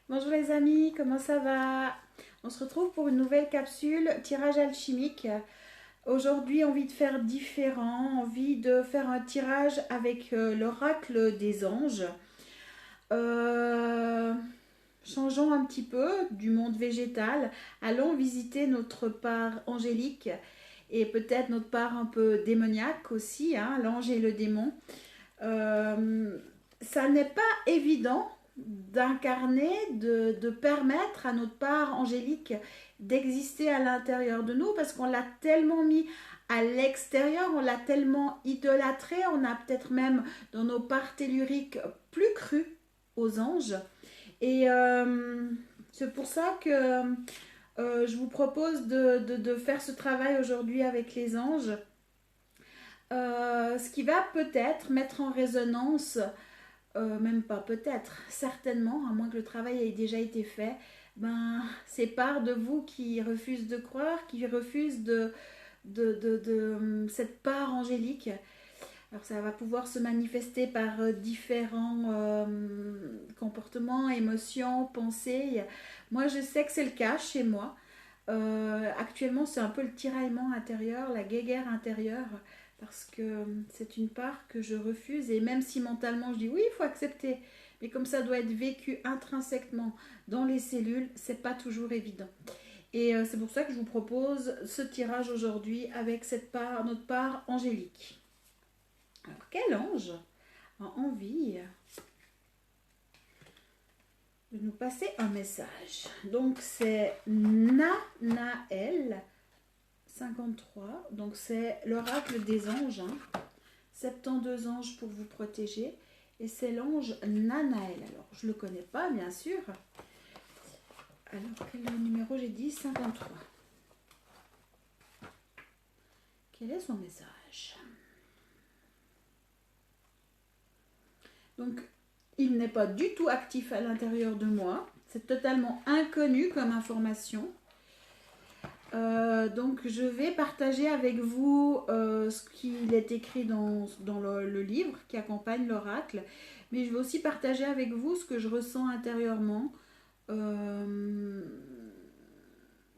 Bonjour les amis, comment ça va? On se retrouve pour une nouvelle capsule tirage alchimique. Aujourd'hui, envie de faire différent, envie de faire un tirage avec l'oracle des anges. Euh, Changeons un petit peu du monde végétal, allons visiter notre part angélique et peut-être notre part un peu démoniaque aussi, hein, l'ange et le démon. Ça n'est pas évident d'incarner, de permettre à notre part angélique d'exister à l'intérieur de nous parce qu'on l'a tellement mis à l'extérieur, on l'a tellement idolâtré, on a peut-être même dans nos parts telluriques plus cru aux anges. Et c'est pour ça que je vous propose de faire ce travail aujourd'hui avec les anges. Ce qui va peut-être mettre en résonance, même pas peut-être, certainement, à moins que le travail ait déjà été fait, ben, ces parts de vous qui refusent de croire, qui refusent de cette part angélique. Alors ça va pouvoir se manifester par différents comportements, émotions, pensées. Moi je sais que c'est le cas chez moi. Actuellement c'est un peu le tiraillement intérieur, la guéguerre intérieure, parce que c'est une part que je refuse et même si mentalement je dis oui il faut accepter, mais comme ça doit être vécu intrinsèquement dans les cellules, c'est pas toujours évident. Et c'est pour ça que je vous propose ce tirage aujourd'hui avec cette part, notre part angélique. Alors, quel ange a envie de nous passer un message? Donc, c'est Nanaël 53. Donc, c'est l'oracle des anges. 72 anges pour vous protéger. Et c'est l'ange Nanaël. Alors, je ne le connais pas, bien sûr. Alors, quel numéro j'ai dit? 53. Quel est son message? Donc, il n'est pas du tout actif à l'intérieur de moi. C'est totalement inconnu comme information. Donc, je vais partager avec vous ce qu'il est écrit dans le livre qui accompagne l'oracle. Mais je vais aussi partager avec vous ce que je ressens intérieurement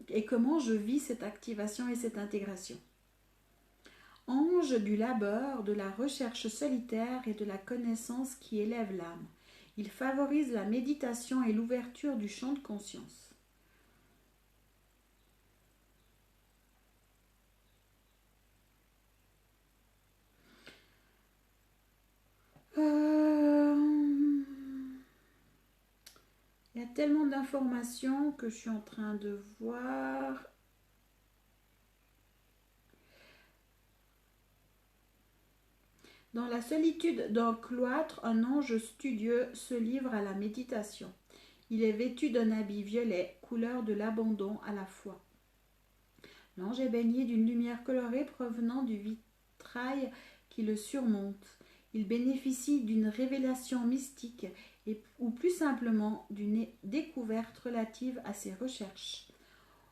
et comment je vis cette activation et cette intégration. Ange du labeur, de la recherche solitaire et de la connaissance qui élève l'âme. Il favorise la méditation et l'ouverture du champ de conscience. Il y a tellement d'informations que je suis en train de voir. Dans la solitude d'un cloître, un ange studieux se livre à la méditation. Il est vêtu d'un habit violet, couleur de l'abandon à la fois. L'ange est baigné d'une lumière colorée provenant du vitrail qui le surmonte. Il bénéficie d'une révélation mystique ou plus simplement d'une découverte relative à ses recherches.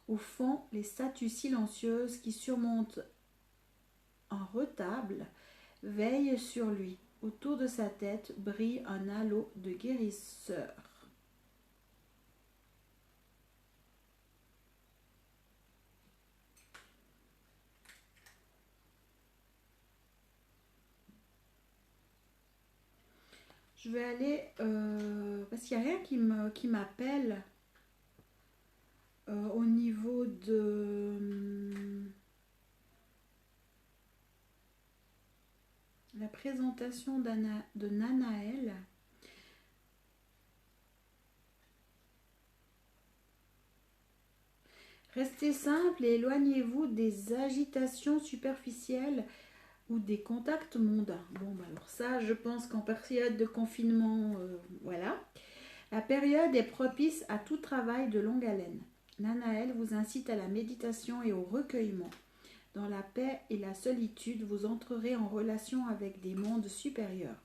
Au fond, les statues silencieuses qui surmontent un retable veillent sur lui. Autour de sa tête brille un halo de guérisseur. Je vais aller parce qu'il n'y a rien qui m'appelle au niveau de la présentation de Nanaël. Restez simple et éloignez-vous des agitations superficielles ou des contacts mondains. Bon, bah alors ça, je pense qu'en période de confinement, voilà. La période est propice à tout travail de longue haleine. Nanaël vous incite à la méditation et au recueillement. Dans la paix et la solitude, vous entrerez en relation avec des mondes supérieurs.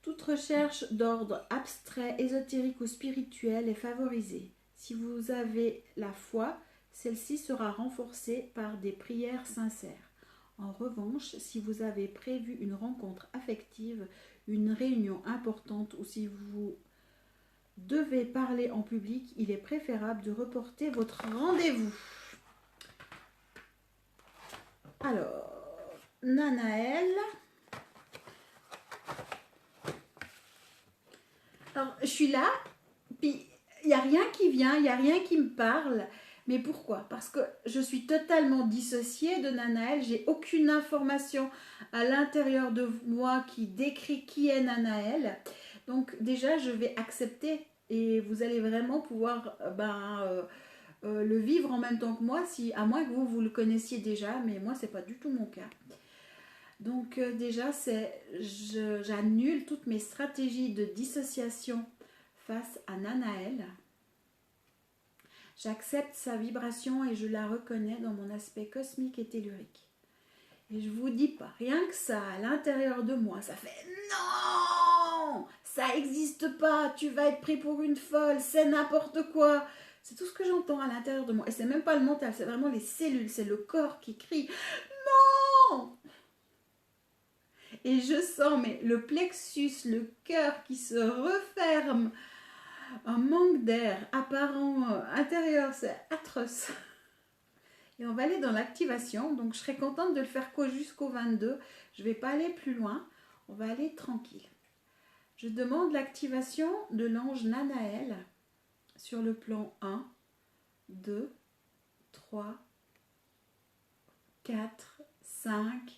Toute recherche d'ordre abstrait, ésotérique ou spirituel est favorisée. Si vous avez la foi, celle-ci sera renforcée par des prières sincères. En revanche, si vous avez prévu une rencontre affective, une réunion importante ou si vous devez parler en public, il est préférable de reporter votre rendez-vous. Alors, Nanaël. Alors, je suis là, puis il n'y a rien qui vient, il n'y a rien qui me parle. Mais pourquoi? Parce que je suis totalement dissociée de Nanaël, j'ai aucune information à l'intérieur de moi qui décrit qui est Nanaël. Donc déjà, je vais accepter et vous allez vraiment pouvoir le vivre en même temps que moi, si, à moins que vous le connaissiez déjà, mais moi, c'est pas du tout mon cas. Donc déjà, j'annule toutes mes stratégies de dissociation face à Nanaël. J'accepte sa vibration et je la reconnais dans mon aspect cosmique et tellurique. Et je vous dis pas, rien que ça, à l'intérieur de moi, ça fait non, ça n'existe pas, tu vas être pris pour une folle, c'est n'importe quoi. C'est tout ce que j'entends à l'intérieur de moi. Et c'est même pas le mental, c'est vraiment les cellules, c'est le corps qui crie non. Et je sens mais le plexus, le cœur qui se referme, un manque d'air apparent intérieur, c'est atroce. Et on va aller dans l'activation, donc je serai contente de le faire jusqu'au 22. Je ne vais pas aller plus loin, on va aller tranquille. Je demande l'activation de l'ange Nanaël sur le plan 1, 2, 3, 4, 5,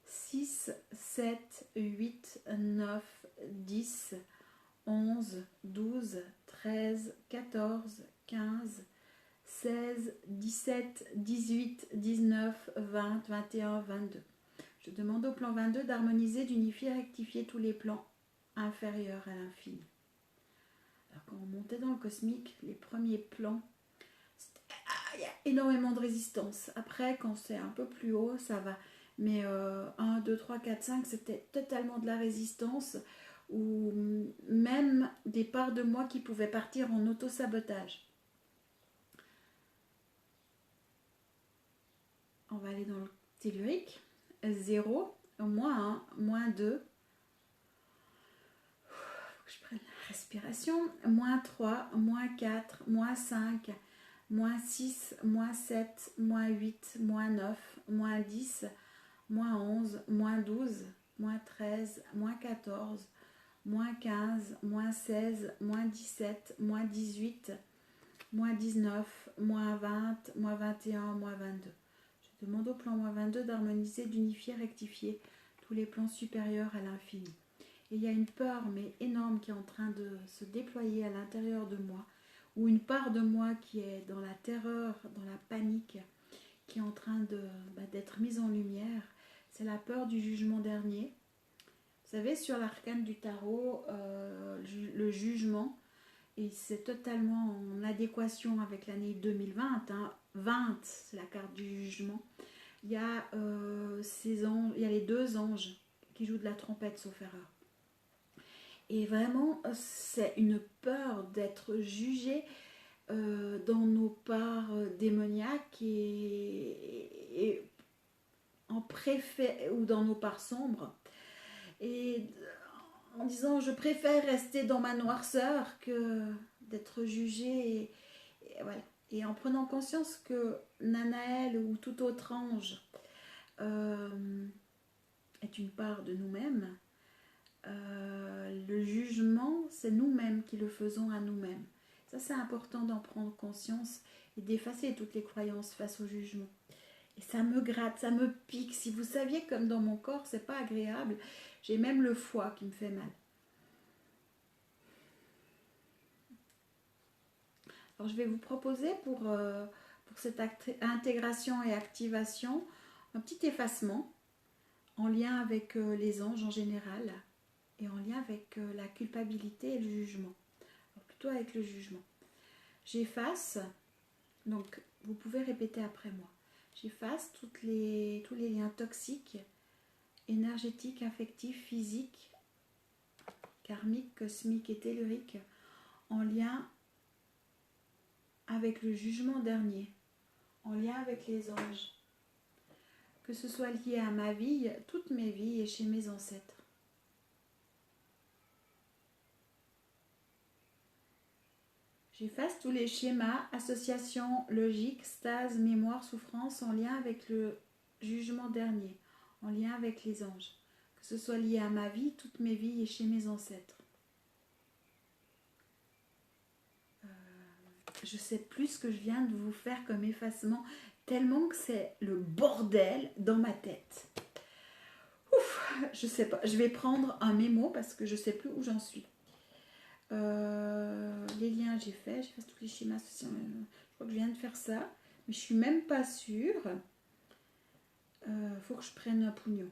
6, 7, 8, 9, 10, 11, 12, 13, 14, 15, 16, 17, 18, 19, 20, 21, 22. Je demande au plan 22 d'harmoniser, d'unifier, rectifier tous les plans inférieurs à l'infini. Alors quand on montait dans le cosmique, les premiers plans, il y a énormément de résistance. Après, quand c'est un peu plus haut, ça va. Mais 1, 2, 3, 4, 5, c'était totalement de la résistance ou même des parts de moi qui pouvaient partir en auto-sabotage. On va aller dans le tellurique. 0, moins 1, moins 2. Faut que je prenne la respiration. Moins 3, moins 4, moins 5, moins 6, moins 7, moins 8, moins 9, moins 10, moins 11, moins 12, moins 13, moins 14, moins 15, moins 16, moins 17, moins 18, moins 19, moins 20, moins 21, moins 22. Je demande au plan moins 22 d'harmoniser, d'unifier, rectifier tous les plans supérieurs à l'infini. Et il y a une peur, mais énorme, qui est en train de se déployer à l'intérieur de moi, ou une part de moi qui est dans la terreur, dans la panique, qui est en train d'être mise en lumière. C'est la peur du jugement dernier. Vous savez, sur l'arcane du tarot, le jugement, et c'est totalement en adéquation avec l'année 2020. 20, c'est la carte du jugement. Il y a ces anges, il y a les deux anges qui jouent de la trompette, sauf erreur. Et vraiment, c'est une peur d'être jugé dans nos parts démoniaques et en préfet ou dans nos parts sombres. Et en disant je préfère rester dans ma noirceur que d'être jugée et voilà. Et en prenant conscience que Nanaël ou tout autre ange est une part de nous-mêmes, le jugement, c'est nous-mêmes qui le faisons à nous-mêmes. Ça, c'est important d'en prendre conscience et d'effacer toutes les croyances face au jugement. Et ça me gratte, ça me pique. Si vous saviez comme dans mon corps, c'est pas agréable. J'ai même le foie qui me fait mal. Alors, je vais vous proposer pour cette intégration et activation un petit effacement en lien avec les anges en général et en lien avec la culpabilité et le jugement. Alors, plutôt avec le jugement. J'efface, donc vous pouvez répéter après moi. J'efface tous les liens toxiques, énergétiques, affectifs, physiques, karmiques, cosmiques et telluriques en lien avec le jugement dernier, en lien avec les anges. Que ce soit lié à ma vie, toutes mes vies et chez mes ancêtres. J'efface tous les schémas, associations logiques, stase, mémoire, souffrance en lien avec le jugement dernier, en lien avec les anges. Que ce soit lié à ma vie, toutes mes vies et chez mes ancêtres. Je sais plus ce que je viens de vous faire comme effacement, tellement que c'est le bordel dans ma tête. Ouf, je sais pas, je vais prendre un mémo parce que je sais plus où j'en suis. Les liens j'ai fait, j'efface tous les schémas associés. Je crois que je viens de faire ça, mais je suis même pas sûre. Faut que je prenne un pognon.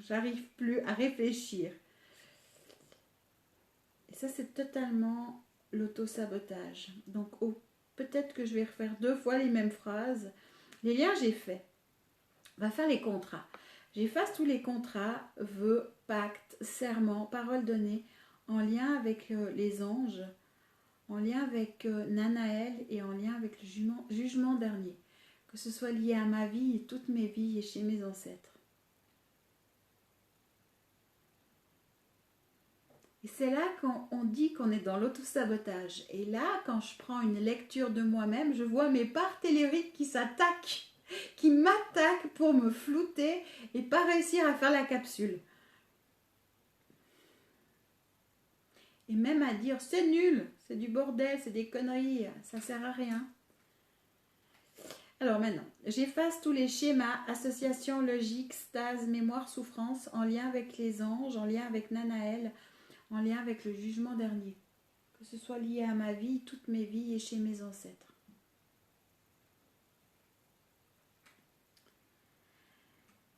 J'arrive plus à réfléchir. Et ça, c'est totalement l'auto-sabotage. Donc, peut-être que je vais refaire 2 fois les mêmes phrases. Les liens, j'ai fait. On va faire les contrats. J'efface tous les contrats, vœux, pactes, serments, paroles données en lien avec les anges, en lien avec Nanaël et en lien avec le jugement dernier. Que ce soit lié à ma vie et toutes mes vies et chez mes ancêtres. Et c'est là qu'on dit qu'on est dans l'autosabotage. Et là, quand je prends une lecture de moi-même, je vois mes parts telluriques qui s'attaquent, qui m'attaquent pour me flouter et pas réussir à faire la capsule. Et même à dire c'est nul, c'est du bordel, c'est des conneries, ça sert à rien. Alors maintenant, j'efface tous les schémas, associations logiques, stase, mémoire, souffrance en lien avec les anges, en lien avec Nanaël, en lien avec le jugement dernier. Que ce soit lié à ma vie, toutes mes vies et chez mes ancêtres.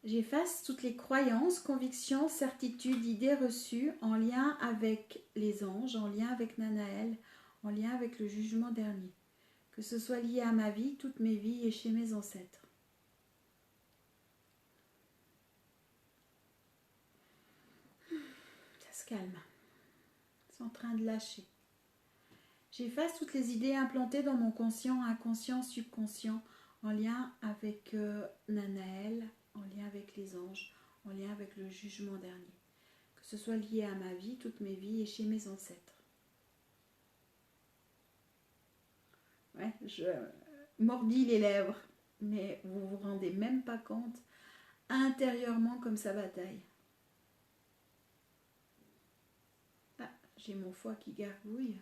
J'efface toutes les croyances, convictions, certitudes, idées reçues en lien avec les anges, en lien avec Nanaël, en lien avec le jugement dernier. Que ce soit lié à ma vie, toutes mes vies et chez mes ancêtres. Ça se calme. C'est en train de lâcher. J'efface toutes les idées implantées dans mon conscient, inconscient, subconscient, en lien avec Nanaël, en lien avec les anges, en lien avec le jugement dernier. Que ce soit lié à ma vie, toutes mes vies et chez mes ancêtres. Ouais, je mordis les lèvres, mais vous vous rendez même pas compte intérieurement comme ça bataille. Ah, j'ai mon foie qui gargouille.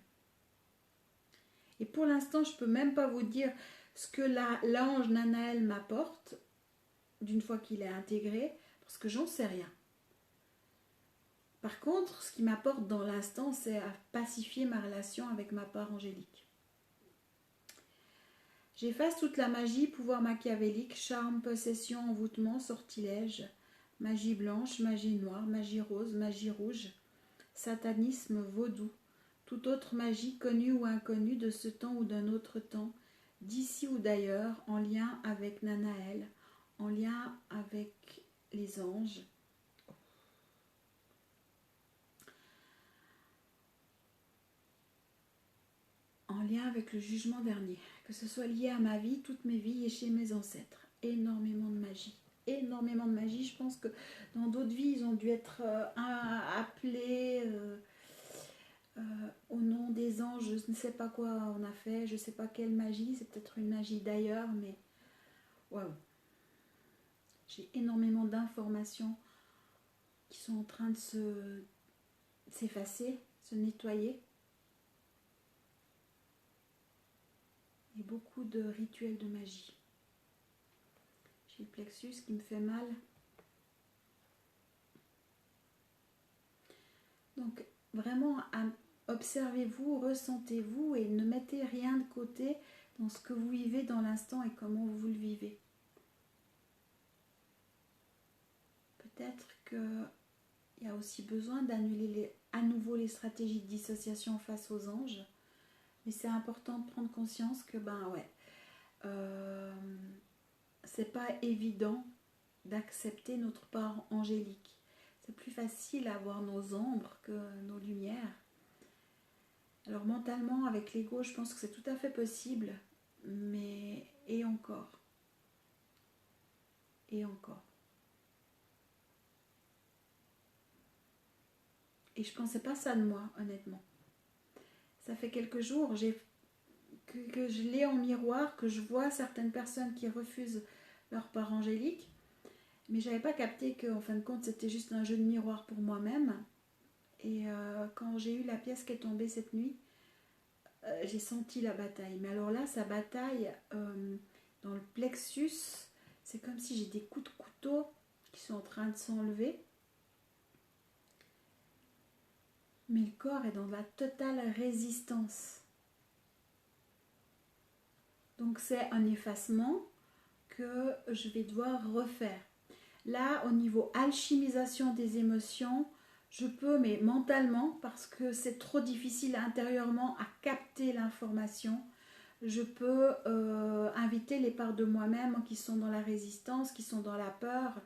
Et pour l'instant, je ne peux même pas vous dire ce que l'ange Nanaël m'apporte d'une fois qu'il est intégré, parce que j'en sais rien. Par contre, ce qui m'apporte dans l'instant, c'est à pacifier ma relation avec ma part angélique. J'efface toute la magie, pouvoir machiavélique, charme, possession, envoûtement, sortilège, magie blanche, magie noire, magie rose, magie rouge, satanisme, vaudou, toute autre magie connue ou inconnue de ce temps ou d'un autre temps, d'ici ou d'ailleurs, en lien avec Nanaël, en lien avec les anges, en lien avec le jugement dernier, que ce soit lié à ma vie, toutes mes vies et chez mes ancêtres. Énormément de magie. Énormément de magie. Je pense que dans d'autres vies, ils ont dû être appelés au nom des anges. Je ne sais pas quoi on a fait, je ne sais pas quelle magie. C'est peut-être une magie d'ailleurs, mais waouh. J'ai énormément d'informations qui sont en train de s'effacer, se nettoyer. Et beaucoup de rituels de magie. J'ai le plexus qui me fait mal. Donc vraiment, observez-vous, ressentez-vous et ne mettez rien de côté dans ce que vous vivez dans l'instant et comment vous le vivez. Peut-être qu'il y a aussi besoin d'annuler à nouveau les stratégies de dissociation face aux anges. Mais c'est important de prendre conscience que c'est pas évident d'accepter notre part angélique. C'est plus facile à voir nos ombres que nos lumières. Alors mentalement, avec l'ego, je pense que c'est tout à fait possible, mais et encore. Et encore. Et je pensais pas ça de moi, honnêtement. Ça fait quelques jours, j'ai que je l'ai en miroir, que je vois certaines personnes qui refusent leur part angélique, mais j'avais pas capté qu'en fin de compte c'était juste un jeu de miroir pour moi-même. Et quand j'ai eu la pièce qui est tombée cette nuit, j'ai senti la bataille. Mais alors là, sa bataille dans le plexus, c'est comme si j'ai des coups de couteau qui sont en train de s'enlever. Mais le corps est dans la totale résistance. Donc c'est un effacement que je vais devoir refaire. Là, au niveau alchimisation des émotions, je peux, mais mentalement, parce que c'est trop difficile intérieurement à capter l'information, je peux inviter les parts de moi-même qui sont dans la résistance, qui sont dans la peur,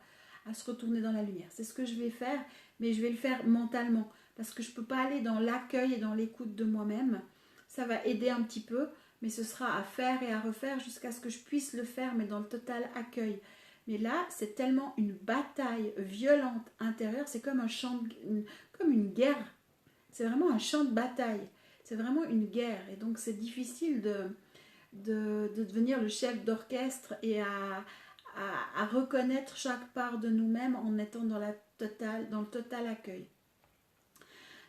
à se retourner dans la lumière. C'est ce que je vais faire, mais je vais le faire mentalement, parce que je ne peux pas aller dans l'accueil et dans l'écoute de moi-même. Ça va aider un petit peu, mais ce sera à faire et à refaire jusqu'à ce que je puisse le faire, mais dans le total accueil. Mais là, c'est tellement une bataille violente intérieure, c'est comme un champ, comme une guerre. C'est vraiment un champ de bataille. C'est vraiment une guerre. Et donc, c'est difficile de devenir le chef d'orchestre et à reconnaître chaque part de nous-mêmes en étant dans le total accueil.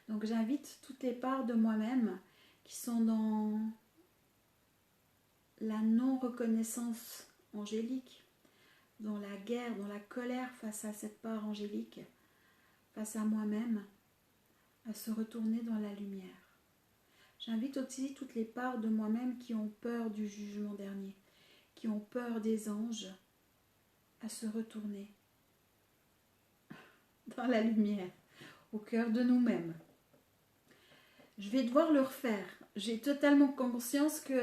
Donc, j'invite toutes les parts de moi-même qui sont dans la non-reconnaissance angélique, dans la guerre, dans la colère face à cette part angélique, face à moi-même, à se retourner dans la lumière. J'invite aussi toutes les parts de moi-même qui ont peur du jugement dernier, qui ont peur des anges, à se retourner dans la lumière, au cœur de nous-mêmes. Je vais devoir le refaire. J'ai totalement conscience qu'il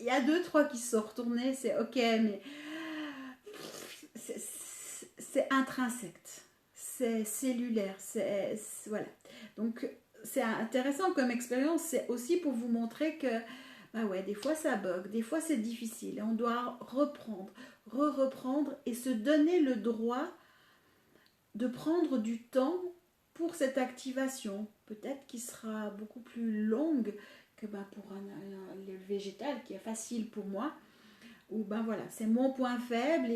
y a 2-3 qui se sont retournés, c'est ok, mais c'est intrinsèque, c'est cellulaire, voilà. Donc c'est intéressant comme expérience, c'est aussi pour vous montrer que bah ouais, des fois ça bug, des fois c'est difficile et on doit reprendre, reprendre et se donner le droit de prendre du temps pour cette activation, peut-être qui sera beaucoup plus longue que pour le végétal qui est facile pour moi, ou ben voilà, c'est mon point faible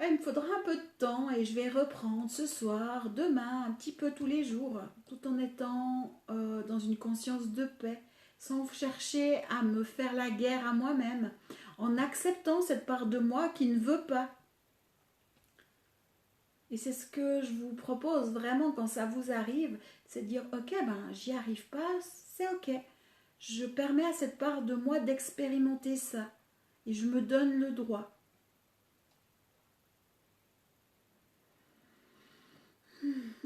il me faudra un peu de temps et je vais reprendre ce soir, demain, un petit peu tous les jours, tout en étant dans une conscience de paix, sans chercher à me faire la guerre à moi-même, en acceptant cette part de moi qui ne veut pas. Et c'est ce que je vous propose vraiment quand ça vous arrive, c'est de dire ok, j'y arrive pas, c'est ok. Je permets à cette part de moi d'expérimenter ça et je me donne le droit.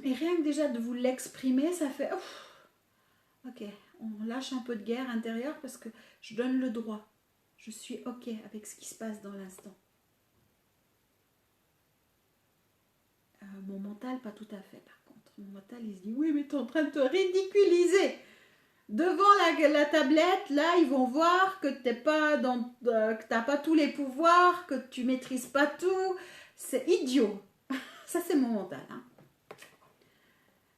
Et rien que déjà de vous l'exprimer, ça fait ouf, ok, on lâche un peu de guerre intérieure parce que je donne le droit. Je suis ok avec ce qui se passe dans l'instant. Mon mental, pas tout à fait par contre. Mon mental, il se dit oui, mais tu es en train de te ridiculiser. Devant la tablette, là, ils vont voir que tu n'as pas tous les pouvoirs, que tu maîtrises pas tout. C'est idiot. Ça, c'est mon mental. Hein.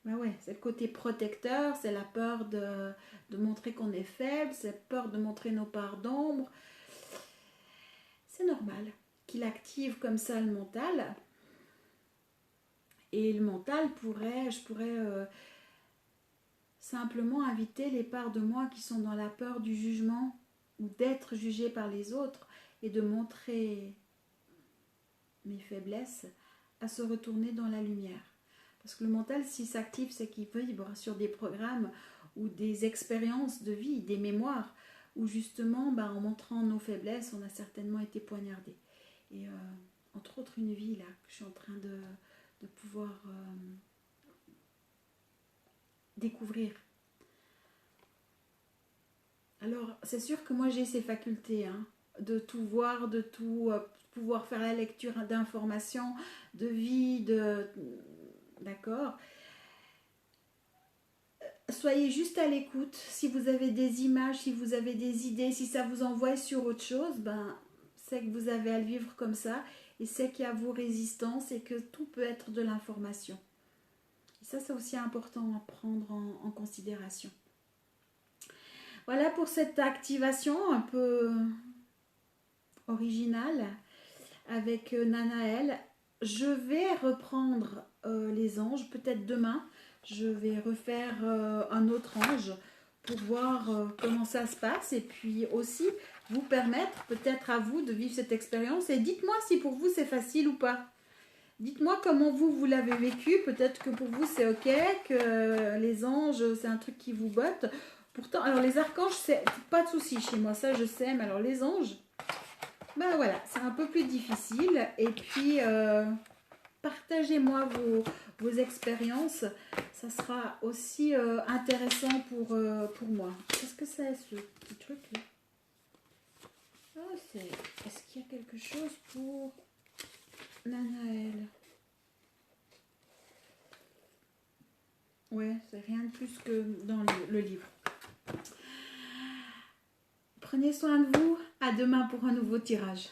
Ben ouais, c'est le côté protecteur, c'est la peur de montrer qu'on est faible, c'est la peur de montrer nos parts d'ombre. C'est normal qu'il active comme ça le mental. Et le mental je pourrais simplement inviter les parts de moi qui sont dans la peur du jugement ou d'être jugé par les autres et de montrer mes faiblesses à se retourner dans la lumière. Parce que le mental, s'il s'active, c'est qu'il vibre sur des programmes ou des expériences de vie, des mémoires, où justement, en montrant nos faiblesses, on a certainement été poignardé. Et entre autres, une vie là, que je suis en train de pouvoir découvrir. Alors, c'est sûr que moi, j'ai ces facultés, hein, de tout voir, de tout pouvoir faire la lecture d'informations, de vie, d'accord. Soyez juste à l'écoute. Si vous avez des images, si vous avez des idées, si ça vous envoie sur autre chose, c'est que vous avez à le vivre comme ça et c'est qu'il y a vos résistances et que tout peut être de l'information. Et ça, c'est aussi important à prendre en considération. Voilà pour cette activation un peu originale avec Nanaël. Je vais reprendre les anges, peut-être demain. Je vais refaire un autre ange pour voir comment ça se passe et puis aussi vous permettre peut-être à vous de vivre cette expérience. Et dites-moi si pour vous c'est facile ou pas. Dites-moi comment vous l'avez vécu. Peut-être que pour vous c'est ok, que les anges c'est un truc qui vous botte. Pourtant, alors les archanges c'est pas de souci chez moi, ça je sais. Mais alors les anges, ben voilà, c'est un peu plus difficile. Et puis partagez-moi vos expériences. Ça sera aussi intéressant pour moi. Qu'est-ce que c'est ce petit truc là? Ah, est-ce qu'il y a quelque chose pour Nanaël? Ouais, c'est rien de plus que dans le livre. Prenez soin de vous. À demain pour un nouveau tirage.